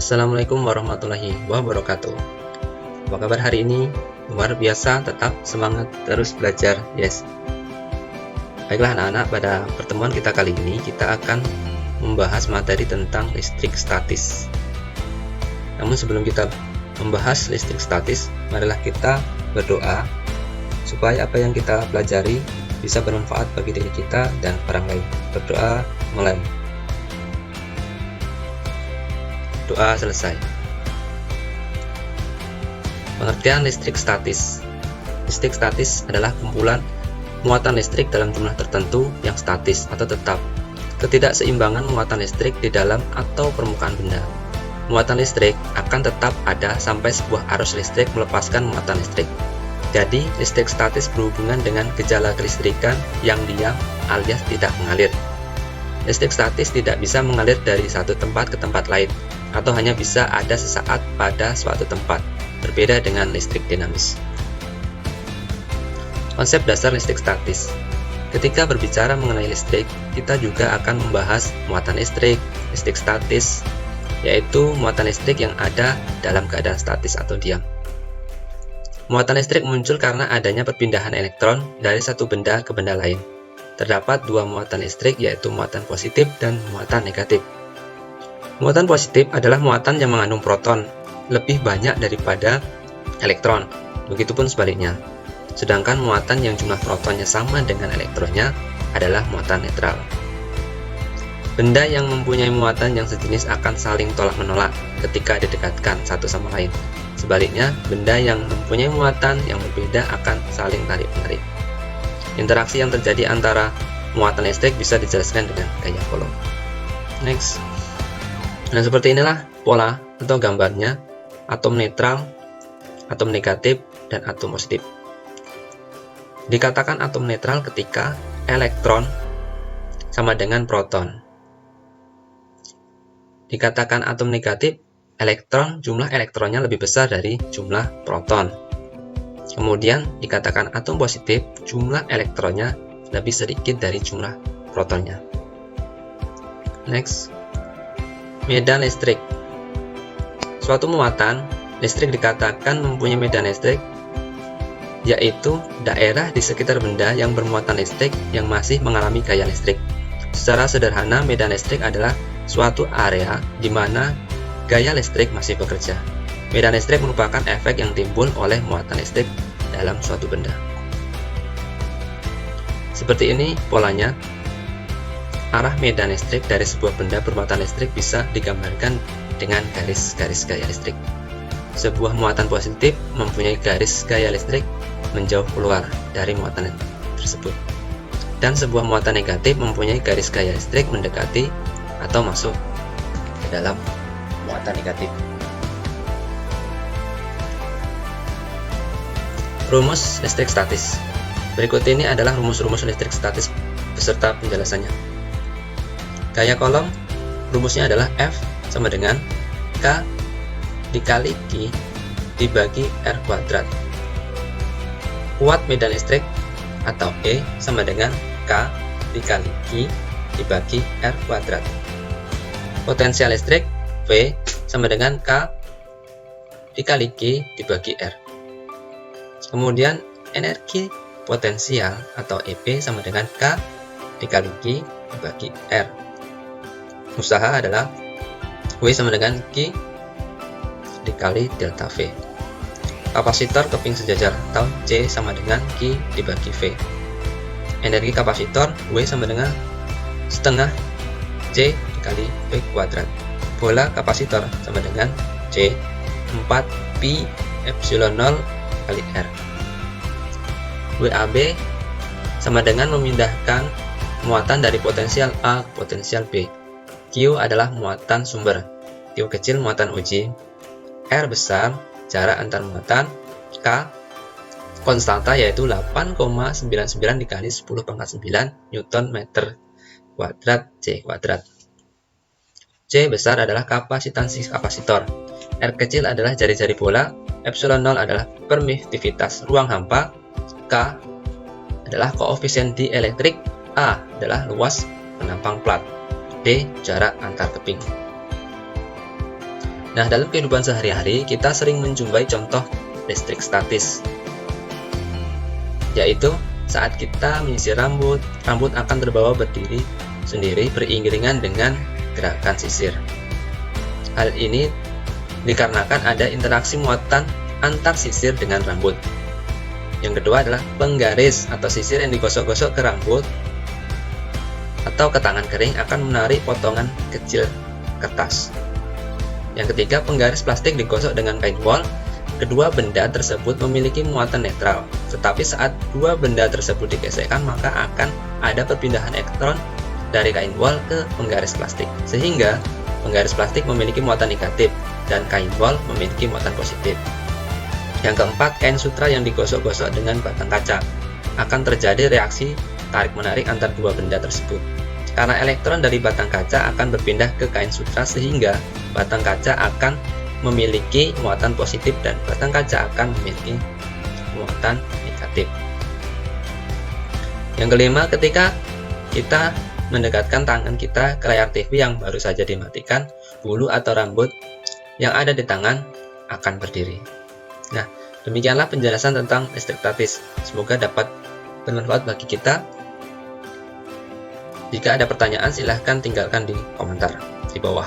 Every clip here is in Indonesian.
Assalamualaikum warahmatullahi wabarakatuh. Apa kabar hari ini? Luar biasa, tetap semangat, terus belajar, yes. Baiklah anak-anak, pada pertemuan kita kali ini kita akan membahas materi tentang listrik statis. Namun sebelum kita membahas listrik statis, marilah kita berdoa supaya apa yang kita pelajari bisa bermanfaat bagi diri kita dan orang lain. Berdoa mulai. Doa selesai. Pengertian listrik statis. Listrik statis adalah kumpulan muatan listrik dalam jumlah tertentu yang statis atau tetap. Ketidakseimbangan muatan listrik di dalam atau permukaan benda. Muatan listrik akan tetap ada sampai sebuah arus listrik melepaskan muatan listrik. Jadi, listrik statis berhubungan dengan gejala kelistrikan yang diam alias tidak mengalir. Listrik statis tidak bisa mengalir dari satu tempat ke tempat lain, atau hanya bisa ada sesaat pada suatu tempat, berbeda dengan listrik dinamis. Konsep dasar listrik statis. Ketika berbicara mengenai listrik, kita juga akan membahas muatan listrik statis, yaitu muatan listrik yang ada dalam keadaan statis atau diam. Muatan listrik muncul karena adanya perpindahan elektron dari satu benda ke benda lain. Terdapat dua muatan listrik, yaitu muatan positif dan muatan negatif. Muatan positif adalah muatan yang mengandung proton lebih banyak daripada elektron, begitupun sebaliknya. Sedangkan muatan yang jumlah protonnya sama dengan elektronnya adalah muatan netral. Benda yang mempunyai muatan yang sejenis akan saling tolak-menolak ketika didekatkan satu sama lain. Sebaliknya, benda yang mempunyai muatan yang berbeda akan saling tarik-menarik. Interaksi yang terjadi antara muatan listrik bisa dijelaskan dengan gaya Coulomb. Next. Nah, seperti inilah pola atau gambarnya atom netral, atom negatif, dan atom positif. Dikatakan atom netral ketika elektron sama dengan proton. Dikatakan atom negatif, jumlah elektronnya lebih besar dari jumlah proton. Kemudian dikatakan atom positif, jumlah elektronnya lebih sedikit dari jumlah protonnya. Next. Medan listrik. Suatu muatan listrik dikatakan mempunyai medan listrik, yaitu daerah di sekitar benda yang bermuatan listrik yang masih mengalami gaya listrik. Secara sederhana, medan listrik adalah suatu area di mana gaya listrik masih bekerja. Medan listrik merupakan efek yang timbul oleh muatan listrik dalam suatu benda. Seperti ini polanya. Arah medan listrik dari sebuah benda bermuatan listrik bisa digambarkan dengan garis-garis gaya listrik. Sebuah muatan positif mempunyai garis gaya listrik menjauh keluar dari muatan tersebut. Dan sebuah muatan negatif mempunyai garis gaya listrik mendekati atau masuk ke dalam muatan negatif. Rumus listrik statis. Berikut ini adalah rumus-rumus listrik statis beserta penjelasannya. Gaya Coulomb, rumusnya adalah F sama dengan K dikali Q dibagi R kuadrat. Kuat medan listrik atau E sama dengan K dikali Q dibagi R kuadrat. Potensial listrik V sama dengan K dikali Q dibagi R. Kemudian energi potensial atau EP sama dengan K dikali Q dibagi R. Usaha adalah W sama dengan Q dikali delta V. Kapasitor keping sejajar atau C sama dengan Q dibagi V. Energi kapasitor W sama dengan setengah C dikali V kuadrat. Bola kapasitor sama dengan C 4 pi epsilon 0 kali R. WAB sama dengan memindahkan muatan dari potensial A ke potensial B. Q adalah muatan sumber, Q kecil muatan uji, R besar jarak antar muatan, K konstanta yaitu 8,99 dikali 10 pangkat 9 Newton meter kuadrat C kuadrat. C besar adalah kapasitansi kapasitor, R kecil adalah jari-jari bola, epsilon 0 adalah permisivitas ruang hampa, K adalah koefisien dielektrik, A adalah luas penampang plat, D jarak antar keping. Nah, dalam kehidupan sehari-hari, kita sering menjumpai contoh listrik statis, yaitu saat kita menyisir rambut, rambut akan terbawa berdiri sendiri beriringan dengan gerakan sisir. Hal ini dikarenakan ada interaksi muatan antar sisir dengan rambut. Yang kedua adalah penggaris atau sisir yang digosok-gosok ke rambut atau ke tangan kering akan menarik potongan kecil kertas. Yang ketiga, penggaris plastik digosok dengan kain wol. Kedua benda tersebut memiliki muatan netral, tetapi saat dua benda tersebut digesekkan maka akan ada perpindahan elektron dari kain wol ke penggaris plastik, sehingga penggaris plastik memiliki muatan negatif dan kain wol memiliki muatan positif. Yang keempat, kain sutra yang digosok-gosok dengan batang kaca akan terjadi reaksi tarik-menarik antar dua benda tersebut. Karena elektron dari batang kaca akan berpindah ke kain sutra sehingga batang kaca akan memiliki muatan positif dan batang kaca akan memiliki muatan negatif. Yang kelima, ketika kita mendekatkan tangan kita ke layar TV yang baru saja dimatikan, bulu atau rambut yang ada di tangan akan berdiri. Nah, demikianlah penjelasan tentang listrik statis. Semoga dapat bermanfaat bagi kita. Jika ada pertanyaan, silahkan tinggalkan di komentar di bawah.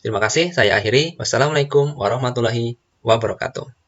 Terima kasih, saya akhiri. Wassalamualaikum warahmatullahi wabarakatuh.